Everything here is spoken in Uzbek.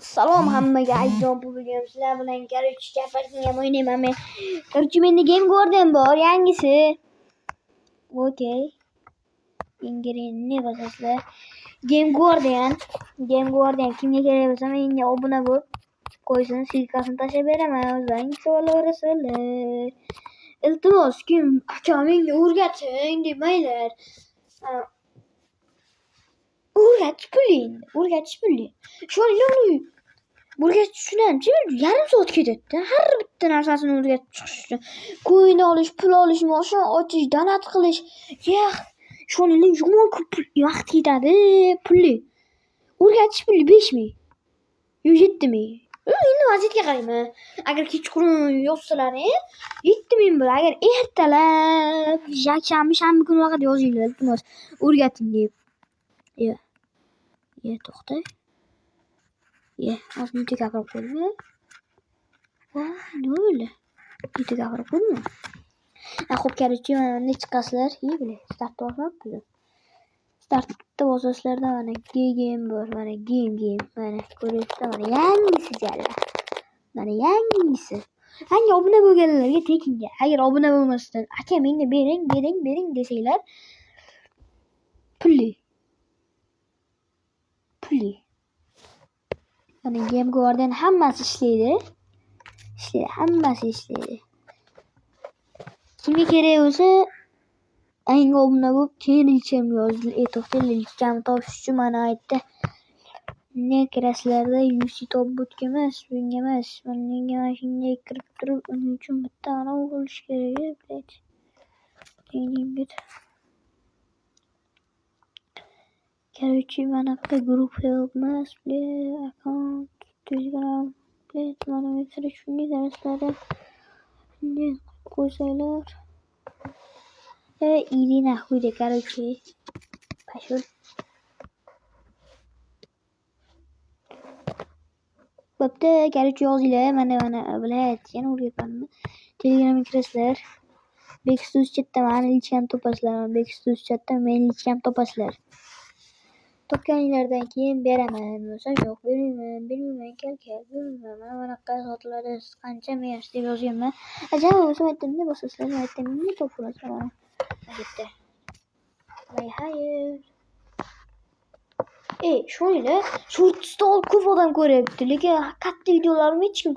Salom hammaga ajdon bugun sizlar bilan garchi chapasini ham o'ynayman men. Garchi menda Game Guardian bor, yangisi. Okey. Ne bosasizlar? Game Guardian kimga kerak bo'lsa menga obuna bo'lib qo'ysin, silkasini tashlab beraman. O'zlaring savollaverasizlar. Iltimos, kim aka menga o'rgating demanglar. O'rgatish pulli. Sho'rli o'rgatish tushunamchi, yarim soat ketadi. Har bitta narsasini o'rgatib chiqish uchun. Coin olish, pul olish, mashina ochish, donat qilish. Sho'rli yomon ko'p vaqt ketadi, pulli. O'rgatish pulli 5000 yo 7000. Endi vaziyatga qarayman. Agar kechqurun yozsalar, 7000 bo'lar. Agar ertalab shanba kuni vaqt yozinglar, iltimos, o'rgating deb. To'xta. Hozir bitta gapirib qo'ydim. Nima bo'ldi? Bitta gapirib qo'ydim. Xo'p, qarchi mana chiqasizlar. Startda bosmabdi. Startda bosasizlarda mana game bor, mana game. Mana ko'ryapsizlar, mana yangisi jalla. Mana yangisi. Yangi obuna bo'lganlarga tekinga. Agar obuna bo'lmasdan, aka menga bering desanglar, pulli. Mana Game Guardian hammasi ishlaydi. Hammasi ishlaydi. Kimga kerak bo'lsa, yangi obuna bo'lib, keyin ilcham yozdi. To'xtang, ilcham topish uchun mana aytdi. Ne kirasizlarda UC top butga emas, bunga emas. Menga mana shunday kirib turib, uning uchun bitta ana bo'lish kerak, blять. Короче, mana bitta group help emas, account, Telegram, mana men shunday narsalarda shunday qo'ysanglar. Иди нахуй, короче. Пошел. Bo'pti, короче yozinglar, mana blять, yana o'rgatmanmi? Telegramga kirasizlar. Backstus chatdan ilcham topasizlar. Backstus chatdan men ilcham topasizlar. Topganinglardan keyin beraman. Bo'lsa yo'q, bermayman, kel. Bermayman. Mana qaysotlarda qancha mers deb yozganman. Ajab bo'lsa aytdimda, bosasizlar aytdimda to'plasizlar mana. Bitta. Hayır. Sho'nglar, shortsda ko'p odam ko'ryapti, lekin katta videolarni hech kim